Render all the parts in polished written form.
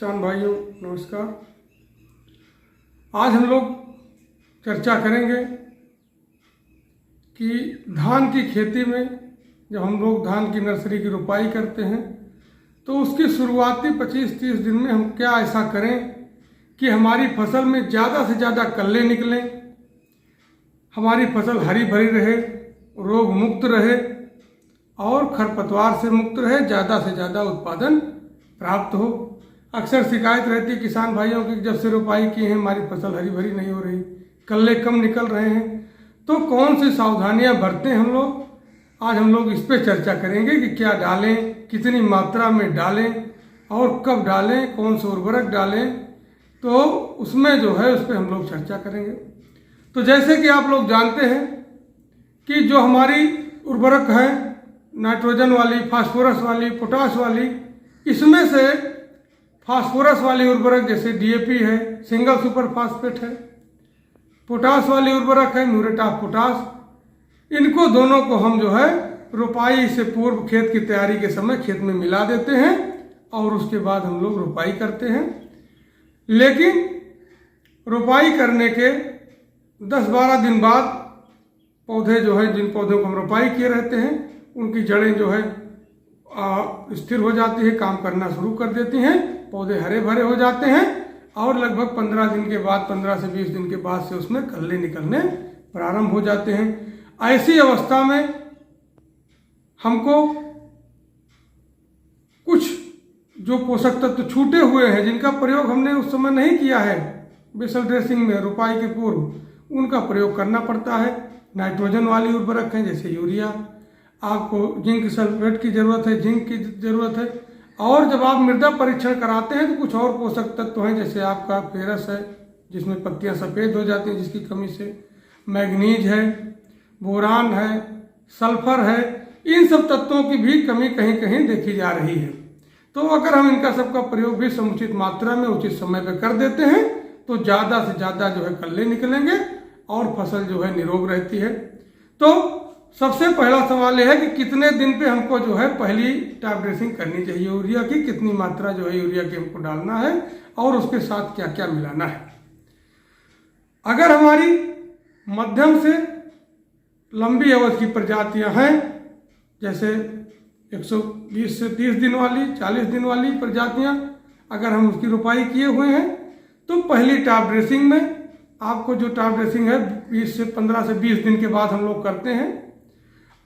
किसान भाइयों नमस्कार। आज हम लोग चर्चा करेंगे कि धान की खेती में जब हम लोग धान की नर्सरी की रोपाई करते हैं तो उसकी शुरुआती 25-30 दिन में हम क्या ऐसा करें कि हमारी फसल में ज़्यादा से ज़्यादा कल्ले निकलें, हमारी फसल हरी भरी रहे, रोग मुक्त रहे और खरपतवार से मुक्त रहे, ज़्यादा से ज़्यादा उत्पादन प्राप्त हो। अक्सर शिकायत रहती है किसान भाइयों की, जब से रोपाई की है हमारी फसल हरी भरी नहीं हो रही, कल्ले कम निकल रहे हैं, तो कौन सी सावधानियां बरतें हम लोग। आज हम लोग इस पे चर्चा करेंगे कि क्या डालें, कितनी मात्रा में डालें और कब डालें, कौन सा उर्वरक डालें, तो उसमें जो है उस पर हम लोग चर्चा करेंगे। तो जैसे कि आप लोग जानते हैं कि जो हमारी उर्वरक है नाइट्रोजन वाली, फास्फोरस वाली, पोटाश वाली, इसमें से फास्फोरस वाली उर्वरक जैसे डीएपी है, सिंगल सुपर फास्फेट है, पोटाश वाली उर्वरक है म्यूरेट ऑफ पोटाश, इनको दोनों को हम जो है रोपाई से पूर्व खेत की तैयारी के समय खेत में मिला देते हैं और उसके बाद हम लोग रोपाई करते हैं। लेकिन रोपाई करने के 10-12 दिन बाद पौधे जो है, जिन पौधों को हम रोपाई किए रहते हैं, उनकी जड़ें जो है स्थिर हो जाती है, काम करना शुरू कर देती हैं, पौधे हरे भरे हो जाते हैं और लगभग 15 दिन के बाद, 15 से 20 दिन के बाद से उसमें कल्ले निकलने प्रारंभ हो जाते हैं। ऐसी अवस्था में हमको कुछ जो पोषक तत्व छूटे हुए हैं, जिनका प्रयोग हमने उस समय नहीं किया है बेसल ड्रेसिंग में रोपाई के पूर्व, उनका प्रयोग करना पड़ता है। नाइट्रोजन वाली उर्वरक हैं जैसे यूरिया, आपको जिंक सल्फेट की जरूरत है, जिंक की जरूरत है, और जब आप मृदा परीक्षण कराते हैं तो कुछ और पोषक तत्व हैं जैसे आपका फेरस है जिसमें पत्तियां सफ़ेद हो जाती हैं जिसकी कमी से, मैग्नीज है, बोरान है, सल्फर है, इन सब तत्वों की भी कमी कहीं कहीं देखी जा रही है। तो अगर हम इनका सबका प्रयोग भी समुचित मात्रा में उचित समय पर कर देते हैं तो ज़्यादा से ज़्यादा जो है कल्ले निकलेंगे और फसल जो है निरोग रहती है। तो सबसे पहला सवाल यह है कि कितने दिन पे हमको जो है पहली टॉप ड्रेसिंग करनी चाहिए यूरिया की, कितनी मात्रा जो है यूरिया की हमको डालना है और उसके साथ क्या क्या मिलाना है। अगर हमारी मध्यम से लंबी अवधि की प्रजातियां हैं जैसे 120 से 30 दिन वाली, 40 दिन वाली प्रजातियां, अगर हम उसकी रोपाई किए हुए हैं तो पहली टॉप ड्रेसिंग में आपको जो टॉप ड्रेसिंग है 15 से 20 दिन के बाद हम लोग करते हैं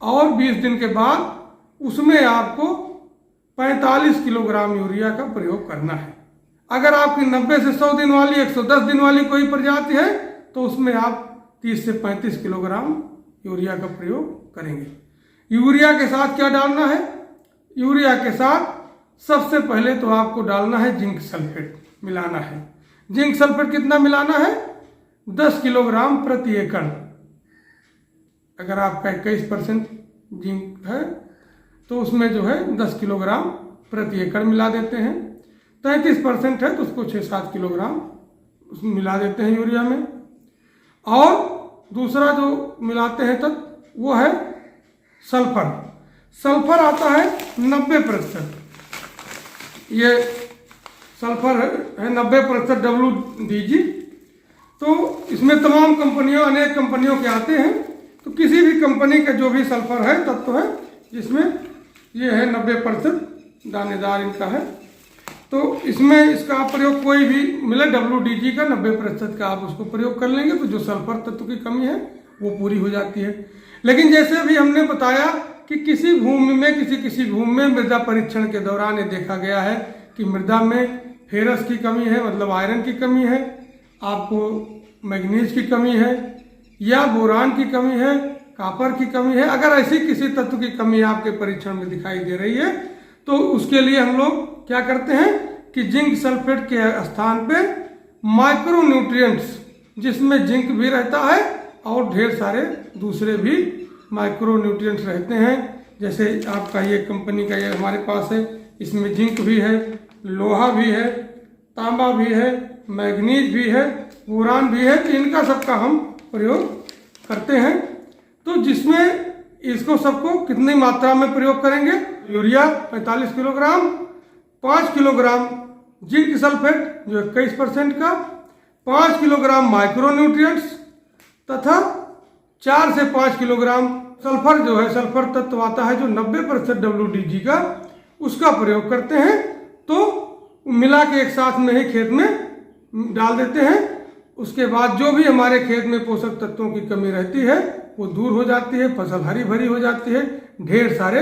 और 20 दिन के बाद उसमें आपको 45 किलोग्राम यूरिया का प्रयोग करना है। अगर आपकी 90 से 100 दिन वाली, 110 दिन वाली कोई प्रजाति है तो उसमें आप 30 से 35 किलोग्राम यूरिया का प्रयोग करेंगे। यूरिया के साथ क्या डालना है? यूरिया के साथ सबसे पहले तो आपको डालना है जिंक सल्फेट, मिलाना है। जिंक सल्फेट कितना मिलाना है? 10 किलोग्राम प्रति एकड़। अगर आपका 21% जिंक है तो उसमें जो है 10 किलोग्राम प्रति एकड़ मिला देते हैं। 33% है तो उसको 6-7 किलोग्राम उसमें मिला देते हैं यूरिया में। और दूसरा जो मिलाते हैं तब वो है सल्फर। सल्फर आता है 90%। ये सल्फर है 90% WDG। तो इसमें तमाम कंपनियों, अनेक कंपनियों के आते हैं, तो किसी भी कंपनी का जो भी सल्फर है तत्व है जिसमें ये है 90% दानेदार इनका है, तो इसमें इसका आप प्रयोग कोई भी मिले WDG का 90% का आप उसको प्रयोग कर लेंगे तो जो सल्फर तत्व की कमी है वो पूरी हो जाती है। लेकिन जैसे अभी हमने बताया कि किसी भूमि में, किसी भूमि में मृदा परीक्षण के दौरान ये देखा गया है कि मृदा में फेरस की कमी है, मतलब आयरन की कमी है, आपको मैग्नीज की कमी है या बोरान की कमी है, कॉपर की कमी है। अगर ऐसी किसी तत्व की कमी आपके परीक्षण में दिखाई दे रही है तो उसके लिए हम लोग क्या करते हैं कि जिंक सल्फेट के स्थान पे माइक्रो न्यूट्रिएंट्स, जिसमें जिंक भी रहता है और ढेर सारे दूसरे भी माइक्रो न्यूट्रिएंट्स रहते हैं, जैसे आपका ये कंपनी का ये हमारे पास है, इसमें जिंक भी है, लोहा भी है, तांबा भी है, मैग्नीज भी है, बोरान भी है, तो इनका सबका हम प्रयोग करते हैं। तो जिसमें इसको सबको कितनी मात्रा में प्रयोग करेंगे? Urea 45 kilogram, 5 kilogram zinc sulphate जो 21% का, 5 किलोग्राम माइक्रोन्यूट्रिएंट्स तथा 4 से 5 किलोग्राम सल्फर जो है, सल्फर तत्व आता है जो 90% WDG का, उसका प्रयोग करते हैं। तो मिला के एक साथ में ही खेत में डाल देते हैं। उसके बाद जो भी हमारे खेत में पोषक तत्वों की कमी रहती है वो दूर हो जाती है, फसल हरी भरी हो जाती है, ढेर सारे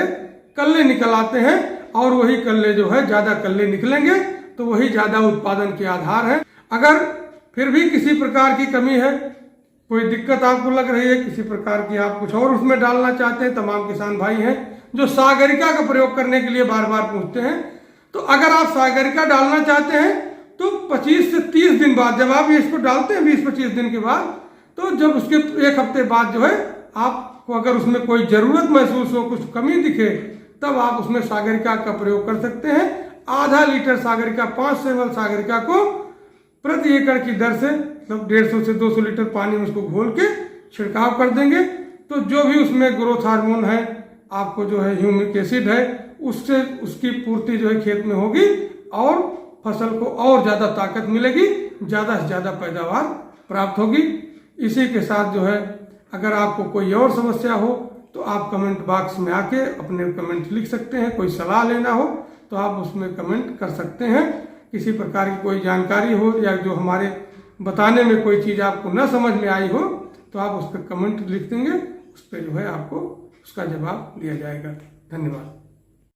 कल्ले निकल आते हैं और वही कल्ले जो है, ज़्यादा कल्ले निकलेंगे तो वही ज़्यादा उत्पादन के आधार है। अगर फिर भी किसी प्रकार की कमी है, कोई दिक्कत आपको लग रही है, किसी प्रकार की आप कुछ और उसमें डालना चाहते हैं, तमाम किसान भाई हैं जो सागरिका का प्रयोग करने के लिए बार बार पूछते हैं, तो अगर आप सागरिका डालना चाहते हैं तो 25 से 30 दिन बाद, जब आप इसको डालते हैं 20-25 दिन के बाद, तो जब उसके 1 हफ्ते बाद जो है आपको अगर उसमें कोई ज़रूरत महसूस हो, कुछ कमी दिखे, तब आप उसमें सागरिका का प्रयोग कर सकते हैं। आधा लीटर सागरिका, 500 ml सागरिका को प्रति एकड़ की दर से, मतलब 150 से 200 लीटर पानी में उसको घोल के छिड़काव कर देंगे, तो जो भी उसमें ग्रोथ हार्मोन है, आपको जो है ह्यूमिक एसिड है, उससे उसकी पूर्ति जो है खेत में होगी और फसल को और ज़्यादा ताकत मिलेगी, ज़्यादा से ज़्यादा पैदावार प्राप्त होगी। इसी के साथ जो है, अगर आपको कोई और समस्या हो तो आप कमेंट बॉक्स में आके अपने कमेंट लिख सकते हैं। कोई सलाह लेना हो तो आप उसमें कमेंट कर सकते हैं। किसी प्रकार की कोई जानकारी हो या जो हमारे बताने में कोई चीज़ आपको न समझ में आई हो तो आप उस पर कमेंट लिख देंगे, उस पर जो है आपको उसका जवाब दिया जाएगा। धन्यवाद।